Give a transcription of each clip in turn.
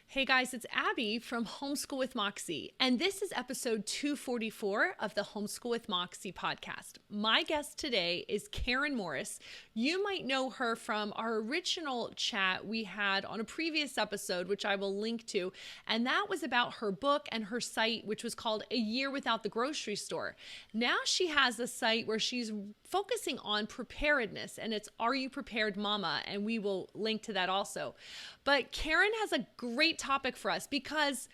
Hey guys, it's Abby from Homeschool with Moxie, and this is episode 244 of the Homeschool with Moxie podcast. My guest today is Karen Morris. You might know her from our original chat we had on a previous episode, which I will link to, and that was about her book and her site, which was called A Year Without the Grocery Store. Now she has a site where she's focusing on preparedness, and it's Are You Prepared Mama? And we will link to that also. But Karen has a great topic for us because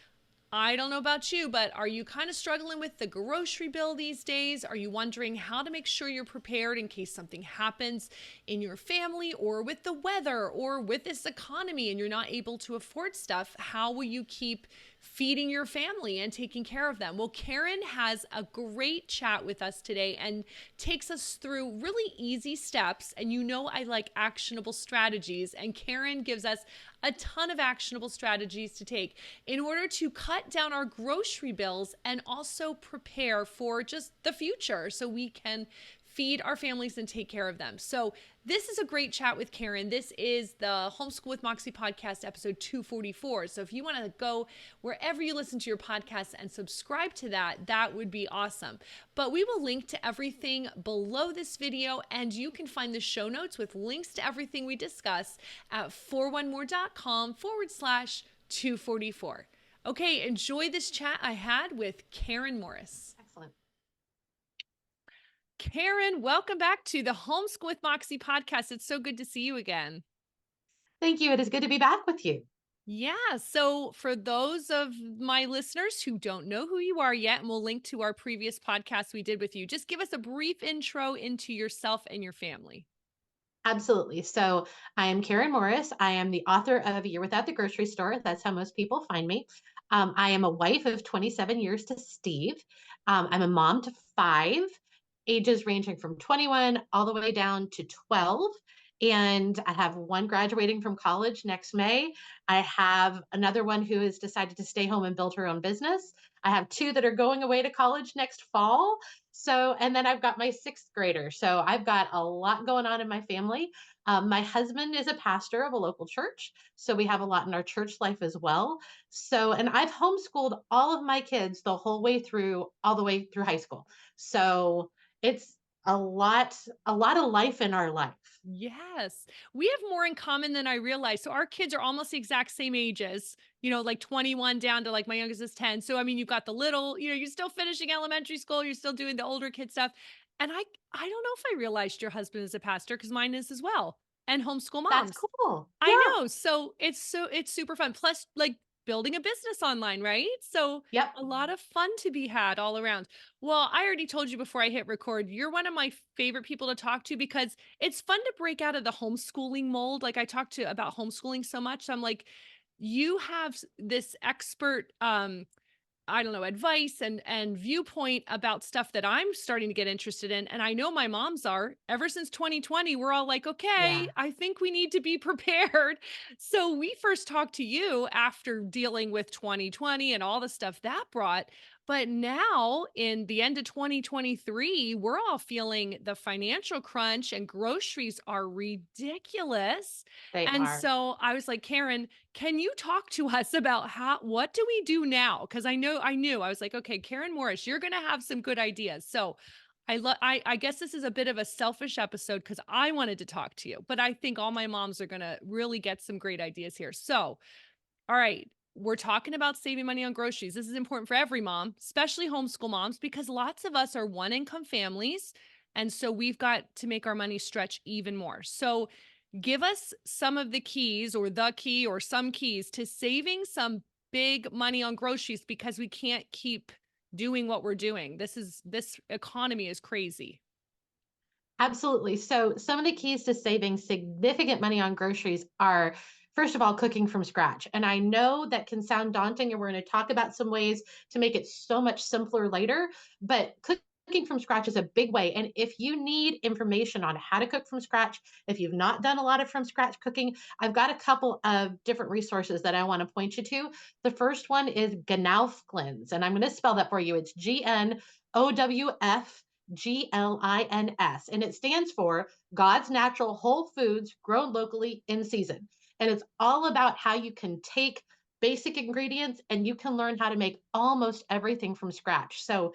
I don't know about you, but are you kind of struggling with the grocery bill these days? Are you wondering how to make sure you're prepared in case something happens in your family or with the weather or with this economy and you're not able to afford stuff? How will you keep feeding your family and taking care of them? Well, Karen has a great chat with us today and takes us through really easy steps. And you know, I like actionable strategies, and Karen gives us a ton of actionable strategies to take in order to cut down our grocery bills and also prepare for just the future so we can feed our families and take care of them. So this is a great chat with Karen. This is the Homeschool with Moxie podcast, episode 244. So if you want to go wherever you listen to your podcast and subscribe to that, that would be awesome. But we will link to everything below this video, and you can find the show notes with links to everything we discuss at 4onemore.com/244. Okay, enjoy this chat I had with Karen Morris. Excellent. Karen, welcome back to the Homeschool with Moxie podcast. It's so good to see you again. Thank you. It is good to be back with you. Yeah, so for those of my listeners who don't know who you are yet, and we'll link to our previous podcast we did with you, just give us a brief intro into yourself and your family. Absolutely. So I am Karen Morris. I am the author of A Year Without the Grocery Store. That's how most people find me. I am a wife of 27 years to Steve. I'm a mom to five, ages ranging from 21 all the way down to 12. And I have one graduating from college next May. I have another one who has decided to stay home and build her own business. I have two that are going away to college next fall. So, and then I've got my sixth grader. So I've got a lot going on in my family. My husband is a pastor of a local church. So we have a lot in our church life as well. So, and I've homeschooled all of my kids the whole way through, all the way through high school. So it's a lot of life in our life. Yes, we have more in common than I realized. So our kids are almost the exact same ages, like 21 down to like my youngest is 10. So I mean, you've got the little, you're still finishing elementary school, you're still doing the older kid stuff. And I don't know if I realized your husband is a pastor because mine is as well. And homeschool That's moms. cool. I Yeah. know. So it's super fun. Plus, like building a business online, right? So Yep. a lot of fun to be had all around. Well, I already told you before I hit record, you're one of my favorite people to talk to because it's fun to break out of the homeschooling mold. Like I talk to about homeschooling so much. So I'm like, you have this expert I don't know, advice and viewpoint about stuff that I'm starting to get interested in. And I know my moms are. Ever since 2020, we're all like, okay, Yeah. I think we need to be prepared. So we first talked to you after dealing with 2020 and all the stuff that brought. But now in the end of 2023, we're all feeling the financial crunch and groceries are ridiculous. They And are. so I was like, Karen, can you talk to us about what do we do now? Because I knew I was like, okay, Karen Morris, you're gonna have some good ideas. So I guess this is a bit of a selfish episode because I wanted to talk to you, but I think all my moms are gonna really get some great ideas here. So, all right, we're talking about saving money on groceries. This is important for every mom, especially homeschool moms, because lots of us are one income families. And so we've got to make our money stretch even more. So give us some of the keys or the key or some keys to saving some big money on groceries because we can't keep doing what we're doing. This economy is crazy. Absolutely. So, some of the keys to saving significant money on groceries are, first of all, cooking from scratch. And I know that can sound daunting, and we're going to talk about some ways to make it so much simpler later. But cooking from scratch is a big way. And if you need information on how to cook from scratch, if you've not done a lot of from scratch cooking, I've got a couple of different resources that I want to point you to. The first one is Gnowfglins, and I'm going to spell that for you. It's GNOWFGLINS, and it stands for God's Natural Whole Foods Grown Locally in Season. And it's all about how you can take basic ingredients and you can learn how to make almost everything from scratch. So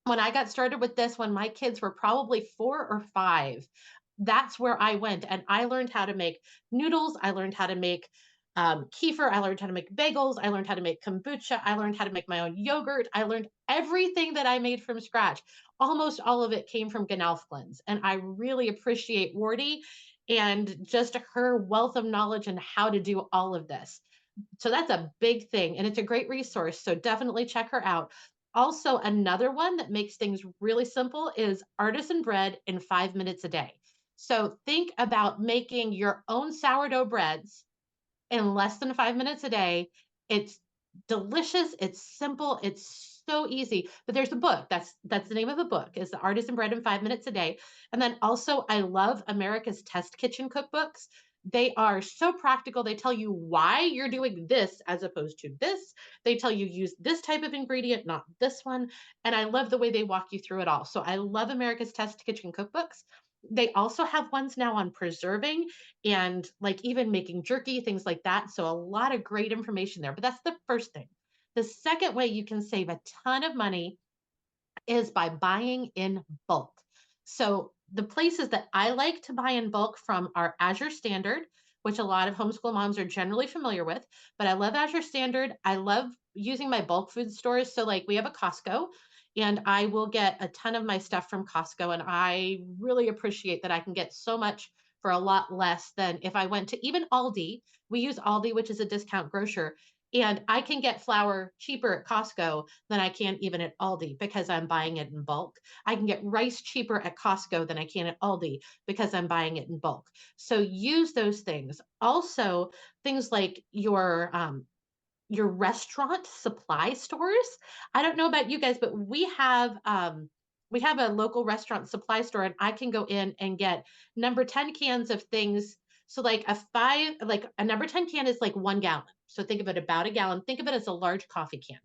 when I got started with this, when my kids were probably 4 or 5, that's where I went and I learned how to make noodles. I learned how to make kefir. I learned how to make bagels. I learned how to make kombucha. I learned how to make my own yogurt. I learned everything that I made from scratch. Almost all of it came from Gnalfglins. And I really appreciate Wardy and just her wealth of knowledge and how to do all of this. So that's a big thing and it's a great resource. So definitely check her out. Also, another one that makes things really simple is artisan bread in 5 minutes a day. So think about making your own sourdough breads in less than 5 minutes a day. It's delicious. It's simple. It's so easy. But there's a book. That's the name of the book. Is the Artisan Bread in 5 minutes a day. And then also, I love America's Test Kitchen cookbooks. They are so practical. They tell you why you're doing this as opposed to this. They tell you use this type of ingredient, not this one. And I love the way they walk you through it all. So I love America's Test Kitchen cookbooks. They also have ones now on preserving and like even making jerky, things like that. So a lot of great information there. But that's the first thing. The second way you can save a ton of money is by buying in bulk. So the places that I like to buy in bulk from are Azure Standard, which a lot of homeschool moms are generally familiar with, but I love Azure Standard. I love using my bulk food stores. So like we have a Costco and I will get a ton of my stuff from Costco and I really appreciate that I can get so much for a lot less than if I went to even Aldi. We use Aldi, which is a discount grocer, and I can get flour cheaper at Costco than I can even at Aldi because I'm buying it in bulk. I can get rice cheaper at Costco than I can at Aldi because I'm buying it in bulk. So use those things. Also, things like your restaurant supply stores. I don't know about you guys, but we have a local restaurant supply store, and I can go in and get number 10 cans of things. So like a number 10 can is like 1 gallon. So think of it about a gallon. Think of it as a large coffee can.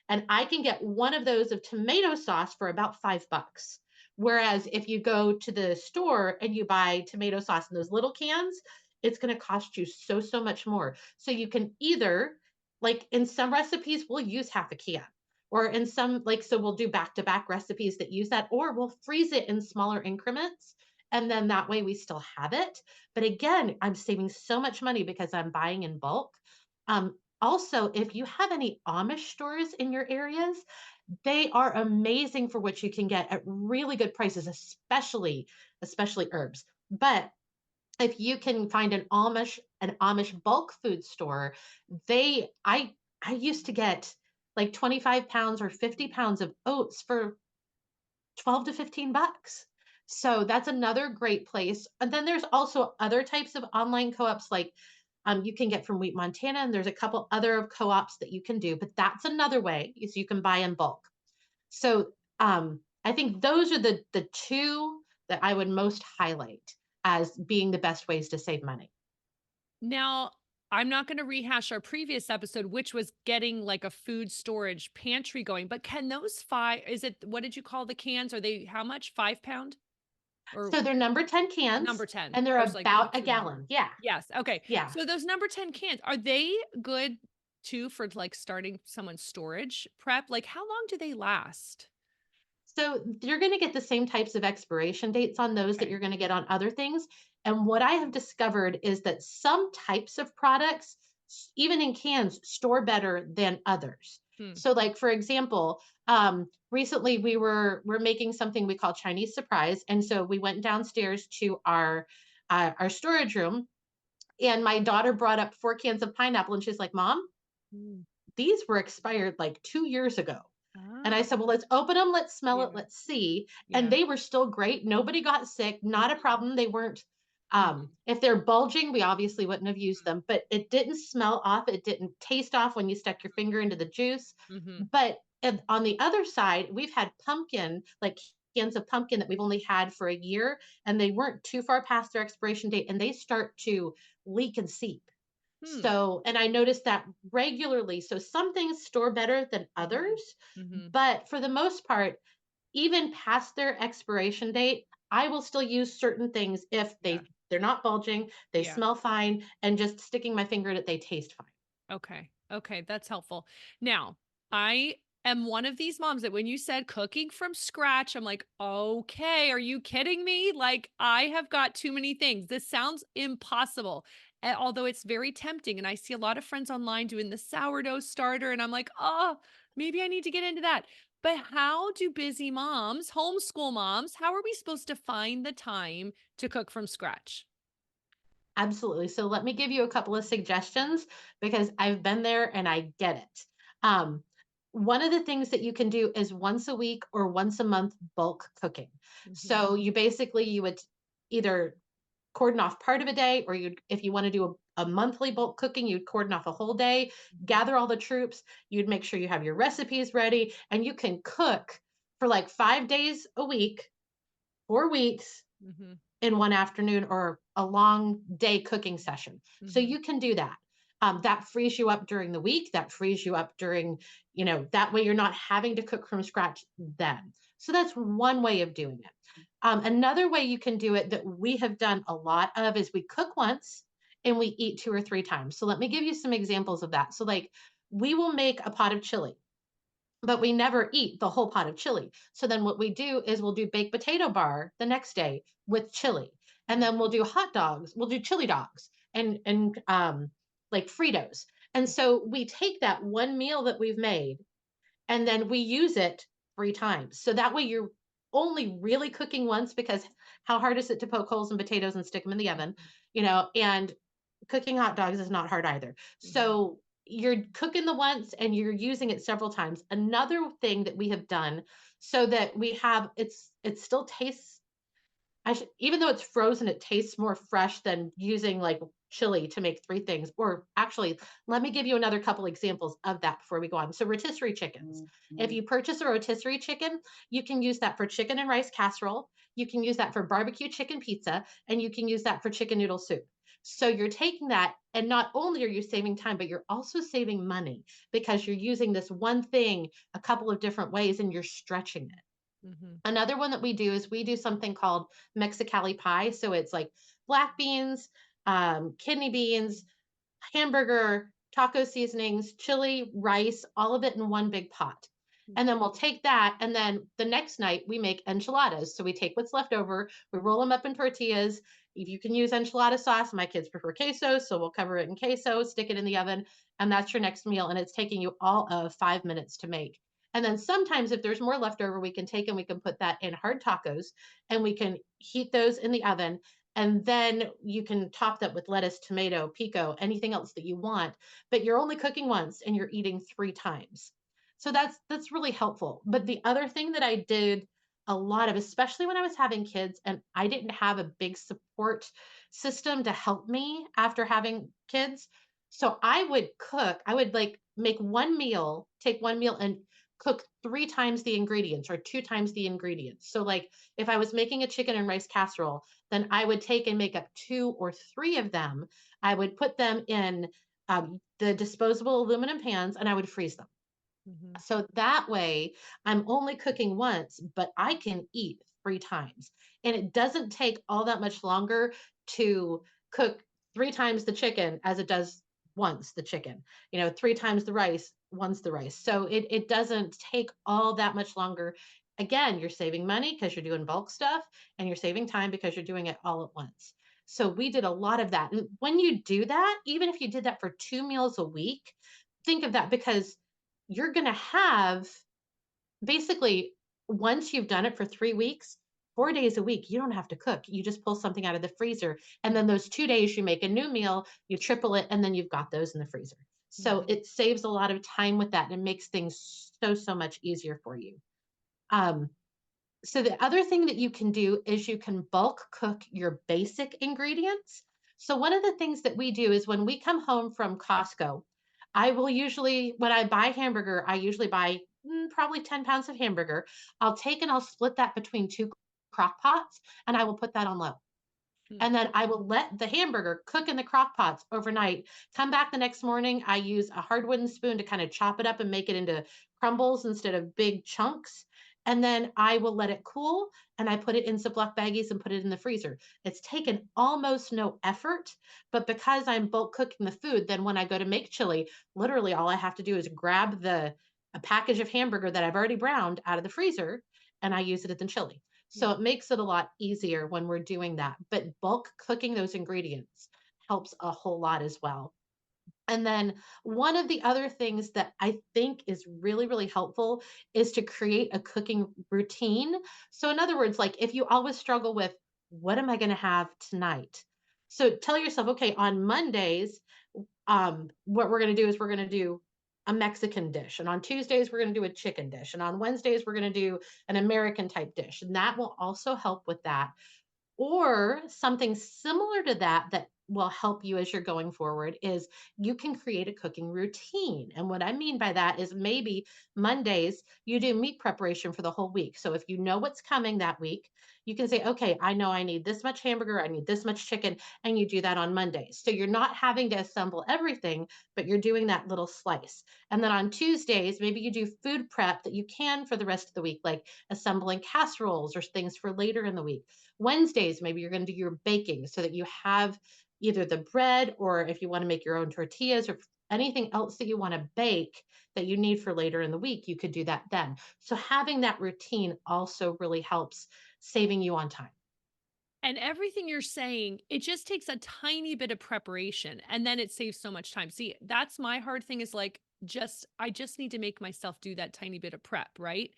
And I can get one of those of tomato sauce for about $5. Whereas if you go to the store and you buy tomato sauce in those little cans, it's going to cost you so much more. So you can either, like in some recipes, we'll use half a can. Or in some, like, so we'll do back to back recipes that use that, or we'll freeze it in smaller increments. And then that way we still have it. But again, I'm saving so much money because I'm buying in bulk. Also, if you have any Amish stores in your areas, they are amazing for what you can get at really good prices, especially herbs. But if you can find an Amish bulk food store, I used to get like 25 pounds or 50 pounds of oats for 12 to 15 bucks. So that's another great place. And then there's also other types of online co-ops like you can get from Wheat Montana, and there's a couple other co-ops that you can do, but that's another way is you can buy in bulk. So I think those are the two that I would most highlight as being the best ways to save money. Now, I'm not going to rehash our previous episode, which was getting like a food storage pantry going, but can those is it, what did you call the cans? Are they how much? 5 pound or So they're number 10 cans number 10? and they're I was like, what's about a the number? gallon. Yeah. Yes. Okay. Yeah. So those number 10 cans, are they good too for like starting someone's storage prep? Like, how long do they last? So you're going to get the same types of expiration dates on those that Okay. you're going to get on other things. And what I have discovered is that some types of products, even in cans, store better than others. Hmm. So, like for example, recently we're making something we call Chinese surprise, and so we went downstairs to our storage room, and my daughter brought up 4 cans of pineapple, and she's like, "Mom, Mm. these were expired like 2 years ago." And I Ah, said, well, let's open them, let's smell it, yeah. let's see. And Yeah. they were still great. Nobody got sick, not a Mhm. problem. They weren't, Mhm. if they're bulging, we obviously wouldn't have used them, but it didn't smell off. It didn't taste off when you stuck your finger into the juice. Mhm. But on the other side, we've had pumpkin, like cans of pumpkin that we've only had for a year, and they weren't too far past their expiration date, and they start to leak and seep. Hmm. So, and I noticed that regularly. So some things store better than Mhm. others, Mhm. but for the most part, even past their expiration date, I will still use certain things if Yeah. they're not bulging, they Yeah. smell fine, and just sticking my finger in it, they taste fine. Okay. Okay, that's helpful. Now, I am one of these moms that when you said cooking from scratch, I'm like, okay, are you kidding me? Like, I have got too many things. This sounds impossible. Although it's very tempting. And I see a lot of friends online doing the sourdough starter, and I'm like, oh, maybe I need to get into that. But how do busy moms, homeschool moms, how are we supposed to find the time to cook from scratch? Absolutely. So let me give you a couple of suggestions because I've been there and I get it. Um, One of the things that you can do is once a week or once a month bulk cooking. Hmm. So you would either cordon off part of a day, or you'd, if you want to do a monthly bulk cooking, you'd cordon off a whole day, gather all the troops, you'd make sure you have your recipes ready, and you can cook for like 5 days a week, 4 weeks Hmm. in one afternoon or a long day cooking session. So Hmm. you can do that. That frees you up during the week. That frees you up during, that way you're not having to cook from scratch then. So that's one way of doing it. Another way you can do it that we have done a lot of is we cook once and we eat 2 or 3 times. So let me give you some examples of that. So, like, we will make a pot of chili, but we never eat the whole pot of chili. So then what we do is we'll do baked potato bar the next day with chili. And then we'll do hot dogs. We'll do chili dogs and like Fritos. And so we take that one meal that we've made and then we use it 3 times. So that way you're only really cooking once, because how hard is it to poke holes in potatoes and stick them in the oven, and cooking hot dogs is not hard either. Hmm. So you're cooking the once and you're using it several times. Another thing that we have done so that we have it still tastes, even though it's frozen, it tastes more fresh than using like chili to make three things. Or actually, let me give you another couple examples of that before we go on. So, rotisserie chickens. If you purchase a rotisserie chicken, you can use that for chicken and rice casserole. You can use that for barbecue chicken pizza, and you can use that for chicken noodle soup. So, you're taking that, and not only are you saving time, but you're also saving money because you're using this one thing a couple of different ways and you're stretching it. Hmm. Another one that we do is we do something called Mexicali pie. So it's like black beans, kidney beans, hamburger, taco seasonings, chili, rice, all of it in one big pot. And then we'll take that, and then the next night we make enchiladas. So we take what's left over, we roll them up in tortillas. If you can use enchilada sauce, my kids prefer queso, so we'll cover it in queso, stick it in the oven, and that's your next meal. And it's taking you all of 5 minutes to make. And then sometimes, if there's more left over, we can take and we can put that in hard tacos and we can heat those in the oven, and then you can top that with lettuce, tomato, pico, anything else that you want, but you're only cooking once and you're eating 3 times. So that's really helpful. But the other thing that I did a lot of, especially when I was having kids and I didn't have a big support system to help me after having kids. So I would like make one meal, take one meal and cook 3 times the ingredients or 2 times the ingredients. So, like, if I was making a chicken and rice casserole, then I would take and make up 2 or 3 of them. I would put them in the disposable aluminum pans and I would freeze them. Hmm. So that way, I'm only cooking once, but I can eat 3 times. And it doesn't take all that much longer to cook 3 times the chicken as it does once the chicken, 3 times the rice, once the rice. So it doesn't take all that much longer. Again, you're saving money because you're doing bulk stuff, and you're saving time because you're doing it all at once. So we did a lot of that. And when you do that, even if you did that for 2 meals a week, think of that, because you're going to have basically, once you've done it for 3 weeks, 4 days a week, you don't have to cook. You just pull something out of the freezer. And then those 2 days, you make a new meal, you triple it, and then you've got those in the freezer. So Hmm. it saves a lot of time with that, and it makes things so, so much easier for you. Um, so the other thing that you can do is you can bulk cook your basic ingredients. So one of the things that we do is when we come home from Costco, I will usually, when I buy hamburger, I usually buy probably 10 pounds of hamburger. I'll take and I'll split that between two crock pots and I will put that on low. Hmm. And then I will let the hamburger cook in the crock pots overnight. Come back the next morning. I use a hard wooden spoon to kind of chop it up and make it into crumbles instead of big chunks. and then I will let it cool and I put it in Ziploc baggies and put it in the freezer. It's taken almost no effort, but because I'm bulk cooking the food, then when I go to make chili, literally all I have to do is grab the a package of hamburger that I've already browned out of the freezer and I use it at the chili. So Yeah. it makes it a lot easier when we're doing that. But bulk cooking those ingredients helps a whole lot as well. And then one of the other things that I think is really, really helpful is to create a cooking routine. So, in other words, like if you always struggle with what am I going to have tonight? So, tell yourself, okay, on Mondays, what we're going to do is we're going to do a Mexican dish. And on Tuesdays, we're going to do a chicken dish. And on Wednesdays, we're going to do an American type dish. And that will also help with that. Or something similar to that that will help you as you're going forward is you can create a cooking routine. And what I mean by that is maybe Mondays you do meat preparation for the whole week. So if you know what's coming that week, you can say, okay, I know I need this much hamburger, I need this much chicken, and you do that on Mondays. So you're not having to assemble everything, but you're doing that little slice. And then on Tuesdays, maybe you do food prep that you can for the rest of the week, like assembling casseroles or things for later in the week. Wednesdays, maybe you're going to do your baking so that you have either the bread or if you want to make your own tortillas or anything else that you want to bake that you need for later in the week, you could do that then. So having that routine also really helps saving you on time. And everything you're saying, it just takes a tiny bit of preparation and then it saves so much time. See, that's my hard thing is like I just need to make myself do that tiny bit of prep, right?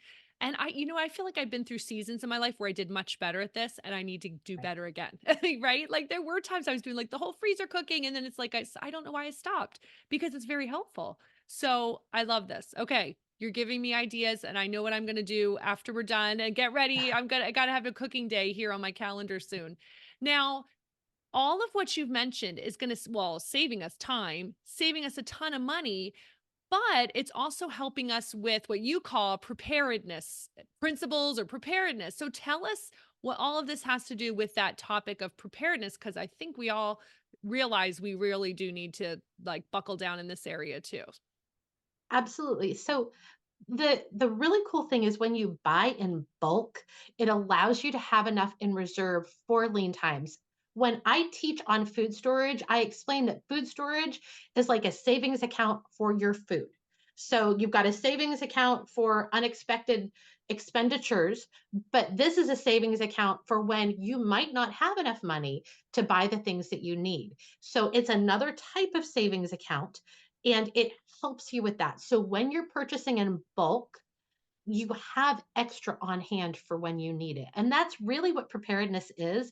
And I feel like I've been through seasons in my life where I did much better at this and I need to do Right. better again, right? Like there were times I was doing like the whole freezer cooking and then it's like I don't know why I stopped because it's very helpful. So I love this. Okay. You're giving me ideas and I know what I'm going to do after we're done and get ready. I got to have a cooking day here on my calendar soon. Now, all of what you've mentioned is going to, well, saving us time, saving us a ton of money, but it's also helping us with what you call preparedness principles or preparedness. So tell us what all of this has to do with that topic of preparedness, because I think we all realize we really do need to like buckle down in this area too. Absolutely. So the really cool thing is when you buy in bulk, it allows you to have enough in reserve for lean times. When I teach on food storage, I explain that food storage is like a savings account for your food. So you've got a savings account for unexpected expenditures, but this is a savings account for when you might not have enough money to buy the things that you need. So it's another type of savings account and it helps you with that. So when you're purchasing in bulk, you have extra on hand for when you need it. And that's really what preparedness is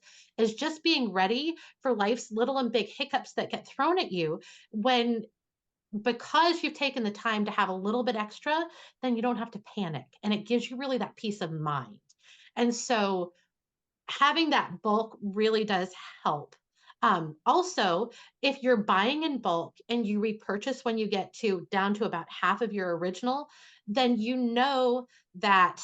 just being ready for life's little and big hiccups that get thrown at you when because you've taken the time to have a little bit extra, then you don't have to panic and it gives you really that peace of mind. And so having that bulk really does help. Also, if you're buying in bulk and you repurchase when you get to down to about half of your original, then you know that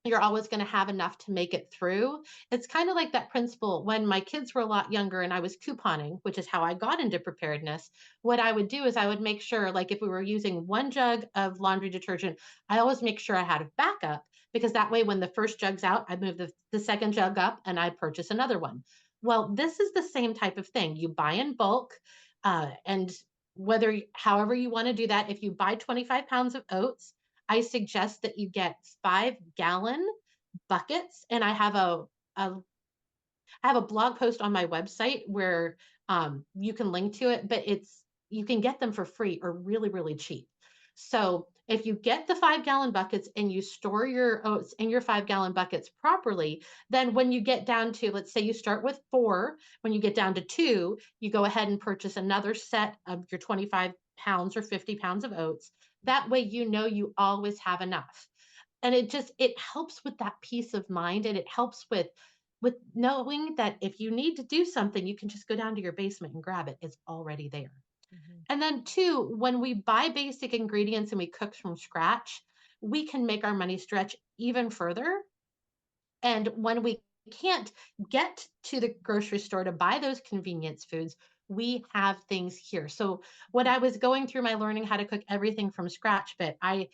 you're always going to have enough to make it through. It's kind of like that principle when my kids were a lot younger and I was couponing, which is how I got into preparedness. What I would do is I would make sure, like if we were using one jug of laundry detergent, I always make sure I had a backup because that way when the first jug's out, I move the second jug up and I purchase another one. Well, this is the same type of thing. You buy in bulk, and however you want to do that, if you buy 25 pounds of oats, I suggest that you get 5-gallon buckets, and a I have a blog post on my website where you can link to it, but you can get them for free or really, really cheap. So if you get the 5-gallon buckets and you store your oats in your 5-gallon buckets properly, then when you get down to, let's say you start with four, when you get down to two, you go ahead and purchase another set of your 25 pounds or 50 pounds of oats. That way you know you always have enough. And it helps with that peace of mind and it helps with knowing that if you need to do something, you can just go down to your basement and grab it. It's already there. Mhm. And then, two, when we buy basic ingredients and we cook from scratch, we can make our money stretch even further. And when we can't get to the grocery store to buy those convenience foods, We have things here. So when I was going through my learning how to cook everything from scratch bit, I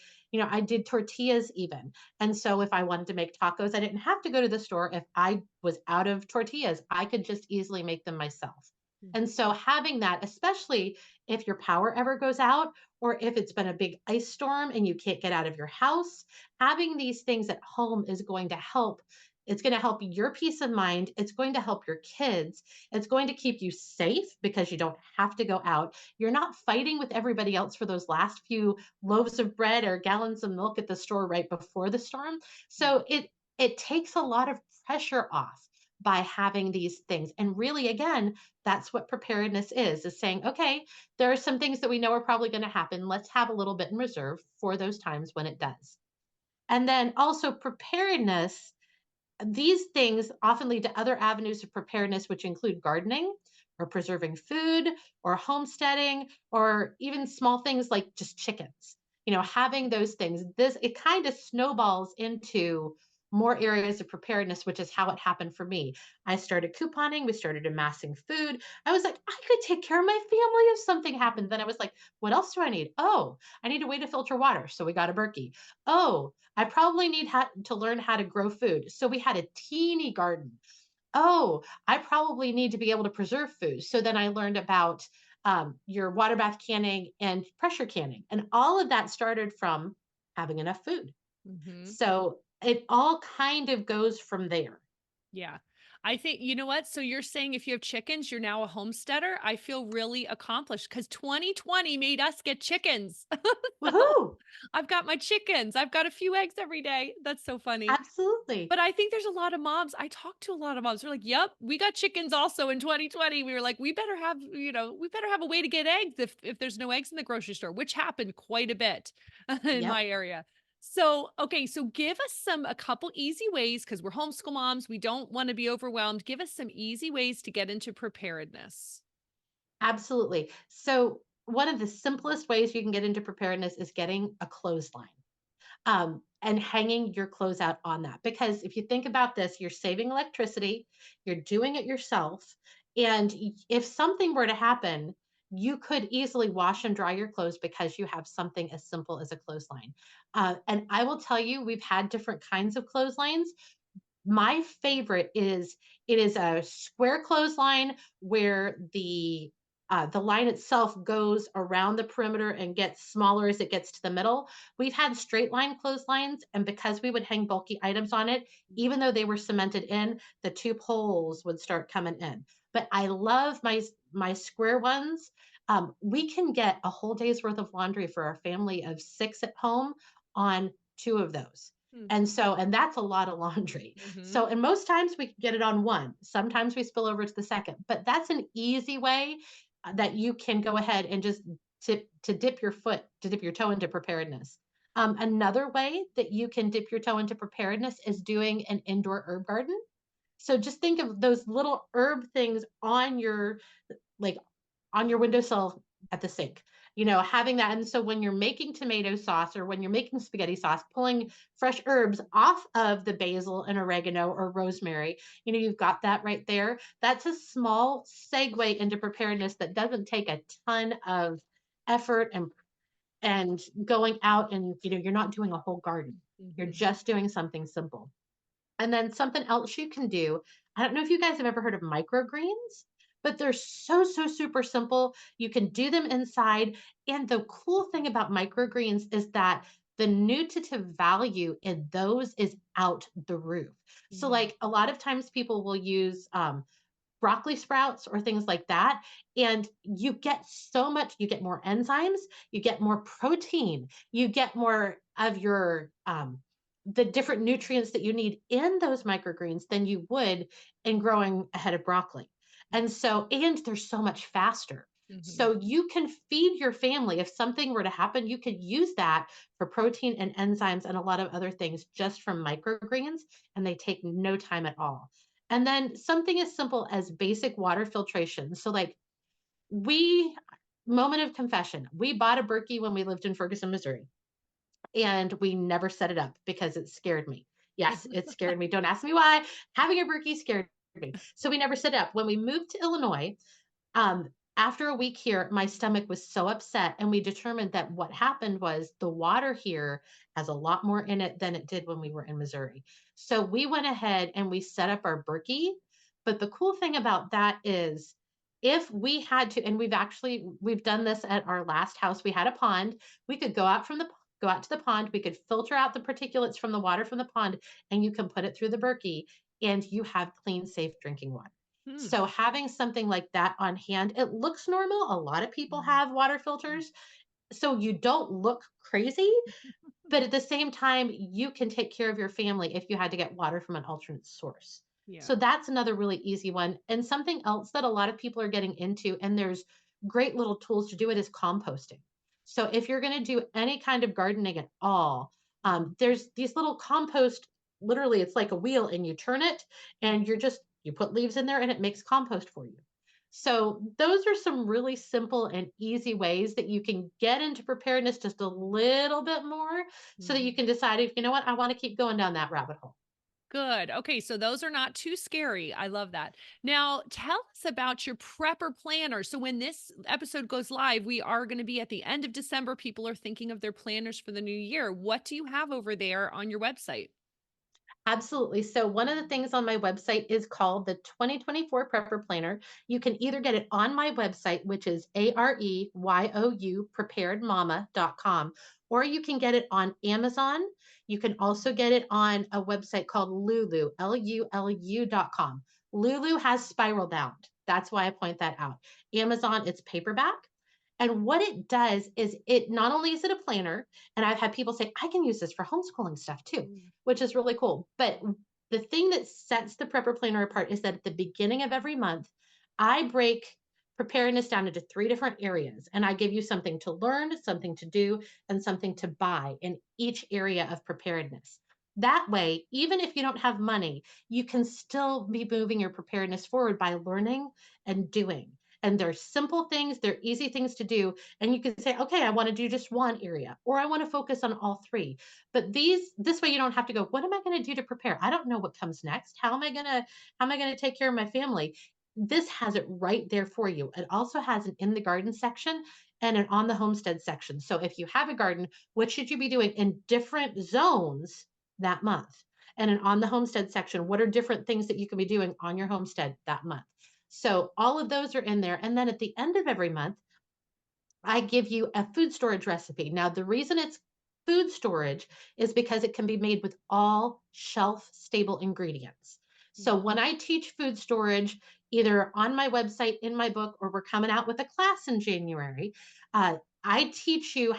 did tortillas even. And so if I wanted to make tacos, I didn't have to go to the store. If I was out of tortillas, I could just easily make them myself. And Mhm. so having that, especially if your power ever goes out or if it's been a big ice storm and you can't get out of your house, having these things at home is going to help. It's going to help your peace of mind. It's going to help your kids. It's going to keep you safe because you don't have to go out. You're not fighting with everybody else for those last few loaves of bread or gallons of milk at the store right before the storm. So it takes a lot of pressure off by having these things. And really, again, that's what preparedness is saying, okay, there are some things that we know are probably going to happen. Let's have a little bit in reserve for those times when it does. And then also preparedness, these things often lead to other avenues of preparedness, which include gardening or preserving food or homesteading or even small things like just chickens. Having those things, it kind of snowballs into more areas of preparedness, which is how it happened for me. I started couponing, we started amassing food. I was like, I could take care of my family if something happened. Then I was like, what else do I need? Oh, I need a way to filter water. So we got a Berkey. Oh, I probably need to learn how to grow food. So we had a teeny garden. Oh, I probably need to be able to preserve food. So then I learned about your water bath canning and pressure canning. And all of that started from having enough food. Mhm. So it all kind of goes from there. Yeah. I think you know what? So you're saying if you have chickens, you're now a homesteader? I feel really accomplished because 2020 made us get chickens. So Woohoo! I've got my chickens. I've got a few eggs every day. That's so funny. Absolutely. But I think there's a lot of moms. I talked to a lot of moms. They're like, "Yep, we got chickens also in 2020." We were like, "We better have, we better have a way to get eggs if there's no eggs in the grocery store," which happened quite a bit in Yep. my area. So, okay, so give us a couple easy ways because we're homeschool moms. We don't want to be overwhelmed. Give us some easy ways to get into preparedness. Absolutely. So one of the simplest ways you can get into preparedness is getting a clothesline. And hanging your clothes out on that. Because if you think about this, you're saving electricity, you're doing it yourself. And if something were to happen, you could easily wash and dry your clothes because you have something as simple as a clothesline. And I will tell you, we've had different kinds of clotheslines. My favorite is it is a square clothesline where the line itself goes around the perimeter and gets smaller as it gets to the middle. We've had straight line clotheslines, and because we would hang bulky items on it, even though they were cemented in, the two poles would start coming in. But I love my square ones. We can get a whole day's worth of laundry for our family of six at home on two of those. And that's a lot of laundry. Mm-hmm. So, and most times we can get it on one. Sometimes we spill over to the second, but that's an easy way that you can go ahead and just dip your toe into preparedness. Another way that you can dip your toe into preparedness is doing an indoor herb garden. So just think of those little herb things like on your windowsill at the sink. Having that. And so when you're making tomato sauce or when you're making spaghetti sauce, pulling fresh herbs off of the basil and oregano or rosemary, you've got that right there. That's a small segue into preparedness that doesn't take a ton of effort and going out and you're not doing a whole garden. You're Mm-hmm. just doing something simple. And then something else you can do, I don't know if you guys have ever heard of microgreens, but they're so, so super simple. You can do them inside. And the cool thing about microgreens is that the nutritive value in those is out the roof. So, Mm-hmm. like a lot of times people will use broccoli sprouts or things like that. And you get more enzymes, you get more protein, you get more of the different nutrients that you need in those microgreens than you would in growing a head of broccoli. And they're so much faster. Mm-hmm. So you can feed your family. If something were to happen, you could use that for protein and enzymes and a lot of other things just from microgreens, and they take no time at all. And then something as simple as basic water filtration. So, like, we, moment of confession, we bought a Berkey when we lived in Ferguson, Missouri, and we never set it up because it scared me. Yes, it scared me. Don't ask me why. Having a Berkey scared me. So we never set it up. When we moved to Illinois, After a week here, my stomach was so upset, and we determined that what happened was the water here has a lot more in it than it did when we were in Missouri. So we went ahead and we set up our Berkey. But the cool thing about that is if we had to, and we've done this at our last house, we had a pond. We could go out to the pond, we could filter out the particulates from the water from the pond, and you can put it through the Berkey and you have clean, safe drinking water. Hmm. So having something like that on hand, it looks normal. A lot of people have water filters, so you don't look crazy, but at the same time, you can take care of your family if you had to get water from an alternate source. Yeah. So that's another really easy one. And something else that a lot of people are getting into, and there's great little tools to do it, is composting. So if you're going to do any kind of gardening at all, there's these little compost, literally, it's like a wheel and you turn it and you put leaves in there and it makes compost for you. So those are some really simple and easy ways that you can get into preparedness just a little bit more so that you Mhm. can decide if, you know what, I want to keep going down that rabbit hole. Good. Okay, so those are not too scary. I love that. Now, tell us about your prepper planner. So, when this episode goes live, we are going to be at the end of December. People are thinking of their planners for the new year. What do you have over there on your website? Absolutely. So, one of the things on my website is called the 2024 Prepper Planner. You can either get it on my website, which is AREYOU preparedmama.com, or you can get it on Amazon. You can also get it on a website called Lulu, LULU.com. Lulu has spiral bound. That's why I point that out. Amazon, it's paperback. And what it does is it not only is it a planner, and I've had people say, I can use this for homeschooling stuff too, Mm. which is really cool. But the thing that sets the prepper planner apart is that at the beginning of every month, I break preparedness down into three different areas. And I give you something to learn, something to do, and something to buy in each area of preparedness. That way, even if you don't have money, you can still be moving your preparedness forward by learning and doing. And they're simple things, they're easy things to do. And you can say, okay, I want to do just one area, or I want to focus on all three. But this way you don't have to go, what am I going to do to prepare? I don't know what comes next. How am I going to take care of my family? This has it right there for you. It also has an in the garden section and an on the homestead section. So if you have a garden, what should you be doing in different zones that month? And an on the homestead section, what are different things that you can be doing on your homestead that month? So all of those are in there. And then at the end of every month, I give you a food storage recipe. Now, the reason it's food storage is because it can be made with all shelf stable ingredients. So, Mhm. when I teach food storage, either on my website, in my book, or we're coming out with a class in January, I teach you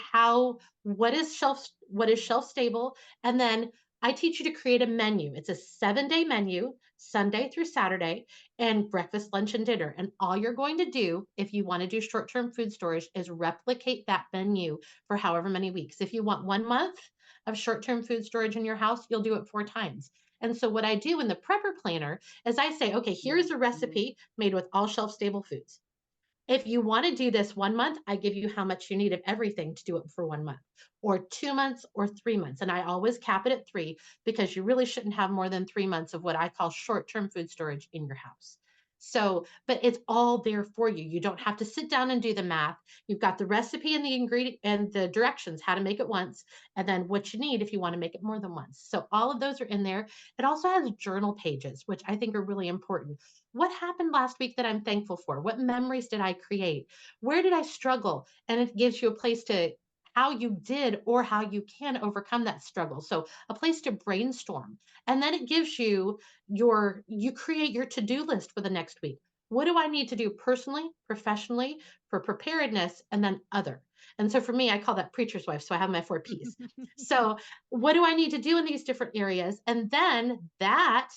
what is shelf stable, and then I teach you to create a menu. It's a 7-day menu, Sunday through Saturday, and breakfast, lunch, and dinner. And all you're going to do if you want to do short term food storage is replicate that menu for however many weeks. If you want 1 month of short term food storage in your house, you'll do it 4 times. And so, what I do in the prepper planner is I say, okay, here's a recipe made with all shelf stable foods. If you want to do this 1 month, I give you how much you need of everything to do it for 1 month, or 2 months, or 3 months. And I always cap it at three because you really shouldn't have more than 3 months of what I call short term food storage in your house. So, but it's all there for you. You don't have to sit down and do the math. You've got the recipe and the ingredient and the directions, how to make it once, and then what you need if you want to make it more than once. So, all of those are in there. It also has journal pages, which I think are really important. What happened last week that I'm thankful for? What memories did I create? Where did I struggle? And it gives you a place to how you did or how you can overcome that struggle. So a place to brainstorm. And then it gives you create your to-do list for the next week. What do I need to do personally, professionally, for preparedness, and then other? And so for me, I call that preacher's wife. So I have my 4 P's. So what do I need to do in these different areas? And then that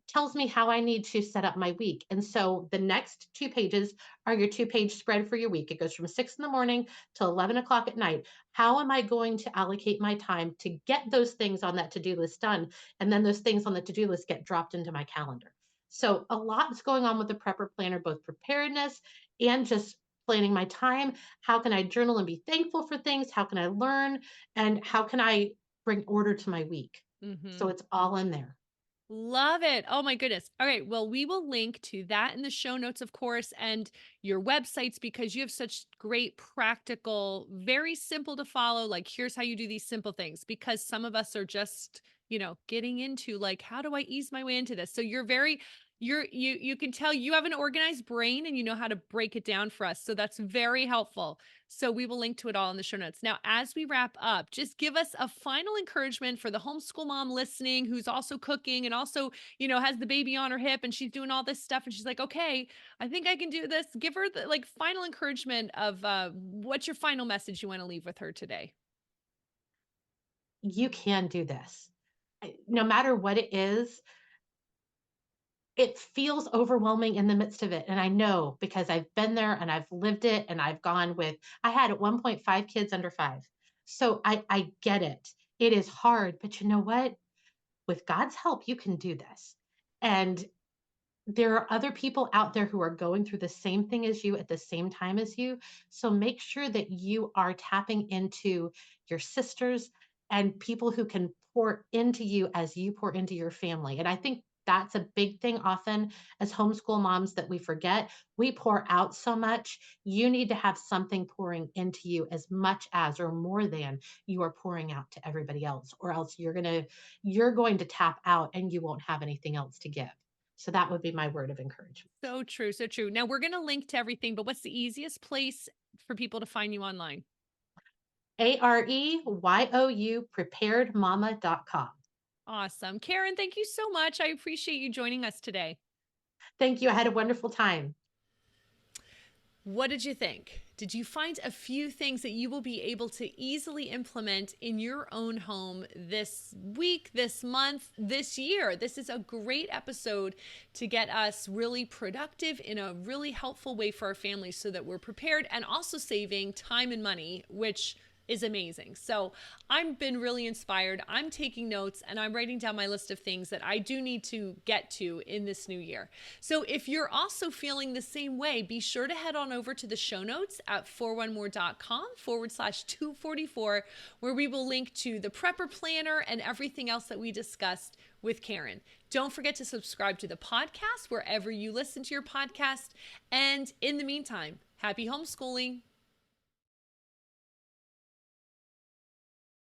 tells me how I need to set up my week. And so the next 2 pages are your 2 page spread for your week. It goes from 6 in the morning to 11 o'clock at night. How am I going to allocate my time to get those things on that to do list done? And then those things on the to do list get dropped into my calendar. So a lot is going on with the prepper planner, both preparedness and just planning my time. How can I journal and be thankful for things? How can I learn? And how can I bring order to my week? So Mhm. it's all in there. Love it. Oh my goodness. All right. Well, we will link to that in the show notes, of course, and your websites because you have such great practical, very simple to follow. Like, here's how you do these simple things because some of us are just, getting into like, how do I ease my way into this? So you can tell you have an organized brain and you know how to break it down for us. So that's very helpful. So we will link to it all in the show notes. Now, as we wrap up, just give us a final encouragement for the homeschool mom listening who's also cooking and also, has the baby on her hip and she's doing all this stuff and she's like, okay, I think I can do this. Give her the like final encouragement of what's your final message you want to leave with her today? You can do this. No matter what it is, it feels overwhelming in the midst of it. And I know because I've been there and I've lived it and I've gone with, I had at one point 5 kids under 5. So I get it. It is hard, but you know what? With God's help, you can do this. And there are other people out there who are going through the same thing as you at the same time as you. So make sure that you are tapping into your sisters and people who can pour into you as you pour into your family. And I think that's a big thing often as homeschool moms that we forget. We pour out so much. You need to have something pouring into you as much as or more than you are pouring out to everybody else, or else you're going to tap out and you won't have anything else to give. So that would be my word of encouragement. So true. So true. Now we're going to link to everything, but what's the easiest place for people to find you online? AREYOU preparedmama.com. Awesome. Karen, thank you so much. I appreciate you joining us today. Thank you. I had a wonderful time. What did you think? Did you find a few things that you will be able to easily implement in your own home this week, this month, this year? This is a great episode to get us really productive in a really helpful way for our families so that we're prepared and also saving time and money, which is amazing. So I've been really inspired. I'm taking notes and I'm writing down my list of things that I do need to get to in this new year. So if you're also feeling the same way, be sure to head on over to the show notes at 4onemore.com/244, where we will link to the prepper planner and everything else that we discussed with Karen. Don't forget to subscribe to the podcast wherever you listen to your podcast. And in the meantime, happy homeschooling.